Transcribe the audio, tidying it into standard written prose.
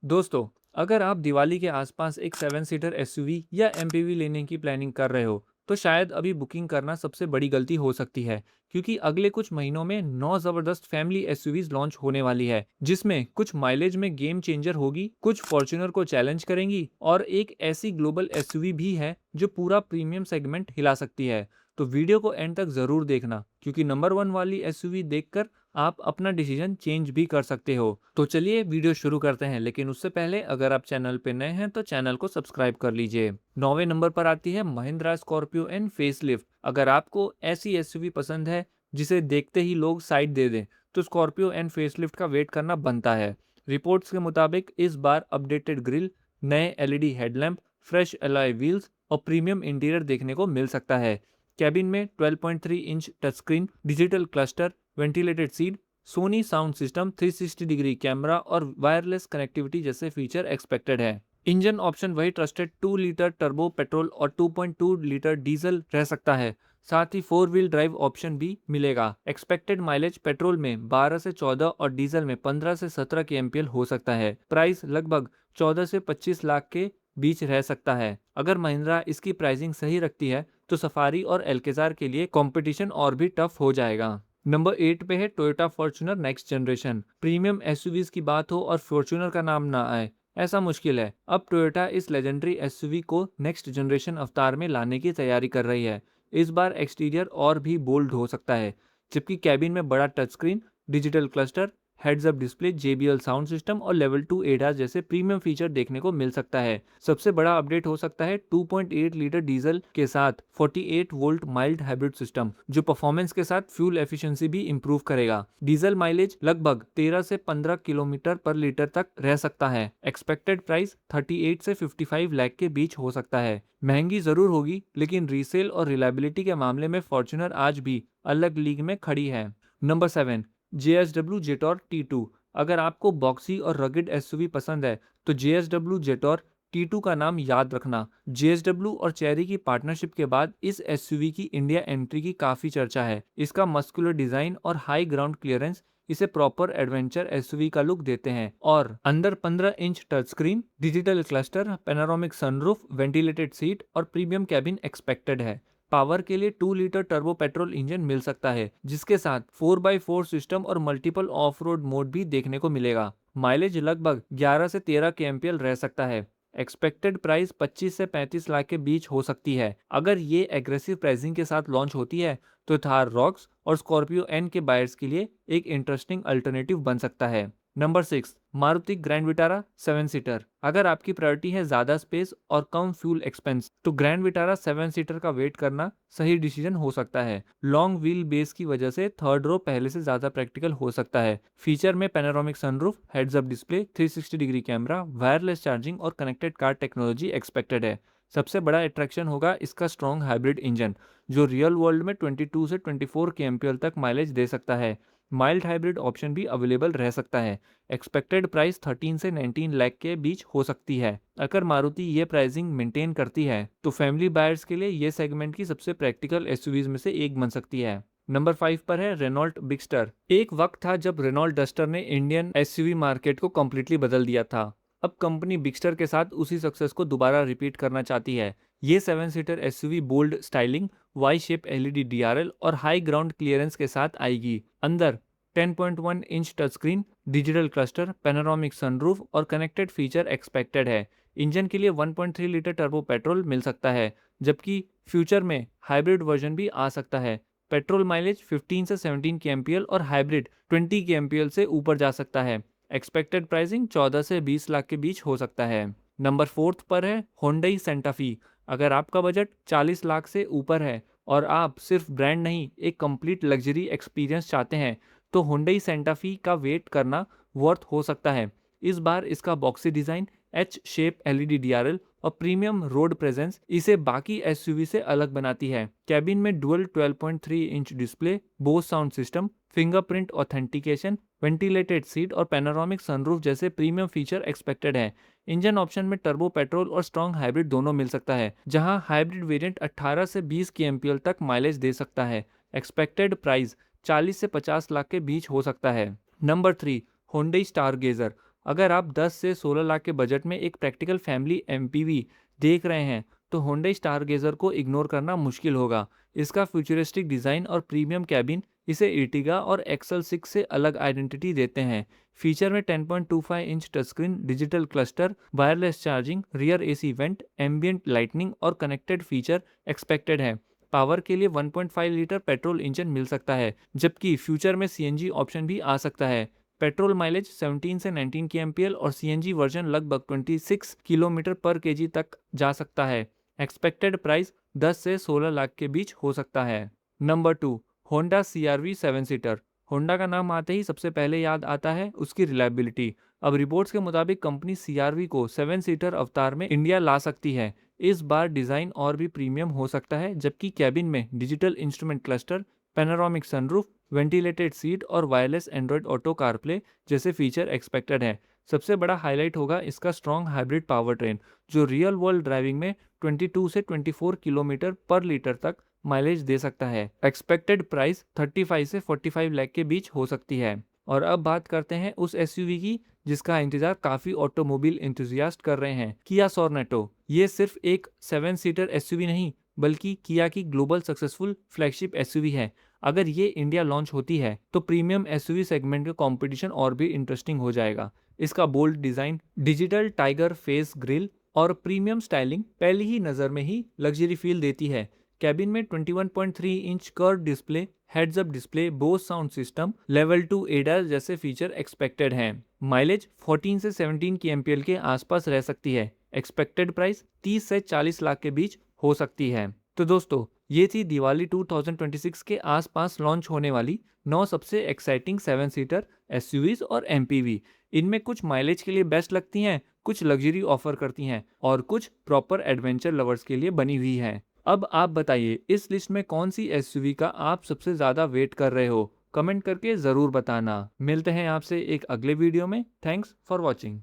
दोस्तों, अगर आप दिवाली के आसपास एक 7 सीटर एसयूवी या एमपीवी लेने की प्लानिंग कर रहे हो, तो शायद अभी बुकिंग करना सबसे बड़ी गलती हो सकती है, क्योंकि अगले कुछ महीनों में 9 जबरदस्त फैमिली एसयूवीज लॉन्च होने वाली है, जिसमें कुछ माइलेज में गेम चेंजर होगी, कुछ फॉर्च्यूनर को चैलेंज करेंगी और एक ऐसी ग्लोबल एसयूवी भी है जो पूरा प्रीमियम सेगमेंट हिला सकती है। तो वीडियो को एंड तक जरूर देखना, क्योंकि नंबर 1 वाली एसयूवी देखकर आप अपना डिसीजन चेंज भी कर सकते हो। तो चलिए वीडियो शुरू करते हैं, लेकिन उससे पहले अगर आप चैनल पे नए हैं तो चैनल को सब्सक्राइब कर लीजिए। 9वें नंबर पर आती है महिंद्रा स्कॉर्पियो एंड फेसलिफ्ट। अगर आपको ऐसी एसयूवी पसंद है जिसे देखते ही लोग साइड दे दें, तो स्कॉर्पियो एंड फेसलिफ्ट का वेट करना बनता है। रिपोर्ट्स के मुताबिक इस बार अपडेटेड ग्रिल, नए LED headlamp, fresh alloy wheels और प्रीमियम इंटीरियर देखने को मिल सकता है। कैबिन में 12.3 inch touch screen, digital cluster, ventilated seat, Sony sound system, 360 degree camera और वायरलेस कनेक्टिविटी जैसे फीचर एक्सपेक्टेड है। इंजन ऑप्शन वही ट्रस्टेड 2 लीटर टर्बो पेट्रोल और 2.2 लीटर डीजल रह सकता है। साथ ही 4 व्हील ड्राइव ऑप्शन भी मिलेगा। एक्सपेक्टेड माइलेज पेट्रोल में 12 से 14 और डीजल में 15 से 17 के एमपीएल हो सकता है। प्राइस लगभग 14 से 25 लाख के बीच रह सकता है। अगर महिंद्रा इसकी प्राइसिंग सही रखती है, तो सफारी और एल्केजार के लिए कंपटीशन और भी टफ हो जाएगा। नंबर 8 पे है Toyota Fortuner next generation. Premium SUVs की बात हो और फॉर्च्यूनर का नाम ना आए, ऐसा मुश्किल है। अब टोयोटा इस लेजेंडरी एसयूवी को नेक्स्ट जनरेशन अवतार में लाने की तैयारी कर रही है। इस बार एक्सटीरियर और भी बोल्ड हो सकता है, जबकि कैबिन में बड़ा touch screen, digital cluster, heads up display, JBL sound system और लेवल 2 एडास जैसे प्रीमियम फीचर देखने को मिल सकता है। सबसे बड़ा अपडेट हो सकता है 2.8 लीटर डीजल के साथ 48 वोल्ट माइल्ड हाइब्रिड सिस्टम, जो परफॉर्मेंस के साथ फ्यूल एफिशिएंसी भी इंप्रूव करेगा। डीजल माइलेज लगभग 13 से 15 किलोमीटर पर लीटर तक रह सकता है। एक्सपेक्टेड प्राइस 38 से 55 लाख के बीच हो सकता है। महंगी जरूर होगी, लेकिन रीसेल और रिलायबिलिटी के मामले में फॉर्च्यूनर आज भी अलग लीग में खड़ी है। Number 7, JSW जेटॉर T2। अगर आपको बॉक्सी और रगिड एसयूवी पसंद है, तो JSW जेटॉर T2 का नाम याद रखना। JSW और चेरी की पार्टनरशिप के बाद इस एसयूवी की इंडिया एंट्री की काफी चर्चा है। इसका मस्कुलर डिजाइन और हाई ग्राउंड क्लियरेंस इसे प्रॉपर एडवेंचर एसयूवी का लुक देते हैं। और अंदर 15 inch touch screen, digital cluster, panoramic sunroof, ventilated seat और प्रीमियम कैबिन एक्सपेक्टेड है। पावर के लिए 2 लीटर टर्बो पेट्रोल इंजन मिल सकता है, जिसके साथ 4x4 सिस्टम और मल्टीपल ऑफ रोड मोड भी देखने को मिलेगा। माइलेज लगभग 11 से 13 के एमपीएल रह सकता है। एक्सपेक्टेड प्राइस 25 से 35 लाख के बीच हो सकती है। अगर ये एग्रेसिव प्राइसिंग के साथ लॉन्च होती है, तो थार रॉक्स और स्कॉर्पियो एन के बायर्स के लिए एक इंटरेस्टिंग अल्टरनेटिव बन सकता है। Number 6, Maruti grand Vitara 7 seater. अगर आपकी प्रायोरिटी है ज्यादा स्पेस और कम फ्यूल एक्सपेंस, तो ग्रैंड विटारा 7 सीटर का वेट करना सही डिसीजन हो सकता है। लॉन्ग व्हील बेस की वजह से थर्ड रो पहले से ज्यादा प्रैक्टिकल हो सकता है। फीचर में panoramic sunroof, heads up display, 360 degree camera, wireless charging और कनेक्टेड कार टेक्नोलॉजी एक्सपेक्टेड है। सबसे बड़ा अट्रैक्शन होगा इसका स्ट्रॉन्ग हाइब्रिड इंजन, जो रियल वर्ल्ड में 22 से 24 के एमपीएल तक माइलेज दे सकता है। माइल्ड हाइब्रिड ऑप्शन भी अवेलेबल रह सकता है। एक्सपेक्टेड प्राइस 13 से 19 लाख के बीच हो सकती है। अगर मारुति ये प्राइसिंग मेंटेन करती है, तो फैमिली बायर्स के लिए ये सेगमेंट की सबसे प्रैक्टिकल एसयूवीज में से एक बन सकती है। नंबर 5 पर है रेनॉल्ट बिगस्टर। एक वक्त था जब रेनॉल्ट डस्टर ने इंडियन एसयूवी मार्केट को कम्प्लीटली बदल दिया था। अब कंपनी बिगस्टर के साथ उसी सक्सेस को दोबारा रिपीट करना चाहती है। ये 7 seater SUV bold styling, Y shape LED DRL और हाई ग्राउंड क्लियरेंस के साथ आएगी। अंदर 10.1 inch touch screen, digital cluster, panoramic sunroof और कनेक्टेड फीचर एक्सपेक्टेड है। इंजन के लिए 1.3 लीटर टर्बो पेट्रोल मिल सकता है, जबकि फ्यूचर में हाइब्रिड वर्जन भी आ सकता है। पेट्रोल माइलेज 15 से 17 के एमपीएल और हाइब्रिड 20 के एमपीएल से ऊपर जा सकता है। एक्सपेक्टेड प्राइसिंग 14 से 20 लाख के बीच हो सकता है। नंबर 4 पर है होंडई सेंटा फी। अगर आपका बजट 40 लाख से ऊपर है और आप सिर्फ ब्रांड नहीं, एक कंप्लीट लग्जरी एक्सपीरियंस चाहते हैं, तो हुंडई सेंटा फी का वेट करना वर्थ हो सकता है। इस बार इसका boxy design, H shape LED DRL और प्रीमियम रोड प्रेजेंस इसे बाकी एसयूवी से अलग बनाती है। कैबिन में dual 12.3 inch display, Bose sound system, fingerprint authentication, ventilated seat और पैनोरामिक सनरूफ जैसे प्रीमियम फीचर एक्सपेक्टेड है। इंजन ऑप्शन में टर्बो पेट्रोल और स्ट्रॉन्ग हाइब्रिड दोनों मिल सकता है, जहां हाइब्रिड वेरिएंट 18 से 20 के एमपीएल तक माइलेज दे सकता है। एक्सपेक्टेड प्राइस 40 से 50 लाख के बीच हो सकता है। Number 3, Hyundai Stargazer. अगर आप 10 से 16 लाख के बजट में एक प्रैक्टिकल फैमिली एमपीवी देख रहे हैं तो Hyundai स्टारगेजर को इग्नोर करना मुश्किल होगा। इसका फ्यूचरिस्टिक डिज़ाइन और प्रीमियम कैबिन इसे Ertiga और XL6 से अलग आइडेंटिटी देते हैं। फीचर में 10.25 inch touchscreen, digital cluster, wireless charging, rear AC vent, ambient lightning और कनेक्टेड फीचर एक्सपेक्टेड है। पावर के लिए 1.5 लीटर पेट्रोल इंजन मिल सकता है, जबकि फ्यूचर में सीएनजी ऑप्शन भी आ सकता है। पेट्रोल माइलेज 17 से 19 kmpl और सीएनजी वर्जन लगभग 26 किलोमीटर पर केजी तक जा सकता है। एक्सपेक्टेड प्राइस 10 से 16 लाख के बीच हो सकता है। Number 2, Honda CR-V 7 seater. Honda का नाम आते ही सबसे पहले याद आता है उसकी रिलायबिलिटी। अब रिपोर्ट्स के मुताबिक कंपनी CR-V को 7 सीटर अवतार में इंडिया ला सकती है। इस बार डिज़ाइन और भी प्रीमियम हो सकता है, जबकि कैबिन में digital instrument cluster, panoramic sunroof, ventilated seat और वायरलेस एंड्रॉयड ऑटो कारप्ले जैसे फीचर एक्सपेक्टेड हैं। सबसे बड़ा हाईलाइट होगा इसका स्ट्रॉन्ग हाइब्रिड पावर ट्रेन, जो रियल वर्ल्ड ड्राइविंग में 22 से 24 किलोमीटर पर लीटर तक माइलेज दे सकता है। एक्सपेक्टेड प्राइस 35 से 45 लाख के बीच हो सकती है। और अब बात करते हैं उस एसयूवी की जिसका इंतजार काफी ऑटोमोबाइल एंथुजियास्ट कर रहे हैं, किया सोनेटो। ये सिर्फ एक 7 सीटर एसयूवी नहीं, बल्कि किया की ग्लोबल सक्सेसफुल फ्लैगशिप एसयूवी है। अगर ये इंडिया लॉन्च होती है तो प्रीमियम एसयूवी सेगमेंट का कंपटीशन और भी इंटरेस्टिंग हो जाएगा। इसका bold design, digital tiger face grille और प्रीमियम स्टाइलिंग पहली ही नज़र में ही लग्जरी फील देती है। कैबिन में 21.3 inch curve display, heads up display, Bose sound system, level 2 ADAS जैसे फीचर एक्सपेक्टेड हैं। माइलेज 14 से 17 kmpl के आसपास रह सकती है। एक्सपेक्टेड प्राइस 30 से 40 लाख के बीच हो सकती है। तो दोस्तों, ये थी दिवाली 2026 के आसपास लॉन्च होने वाली 9 सबसे एक्साइटिंग 7 सीटर एसयूवीज और एमपीवी। इनमें कुछ माइलेज के लिए बेस्ट लगती हैं, कुछ लग्जरी ऑफर करती हैं और कुछ प्रॉपर एडवेंचर लवर्स के लिए बनी हुई हैं। अब आप बताइए, इस लिस्ट में कौन सी एसयूवी का आप सबसे ज़्यादा वेट कर रहे हो? कमेंट करके ज़रूर बताना। मिलते हैं आपसे एक अगले वीडियो में। Thanks for watching.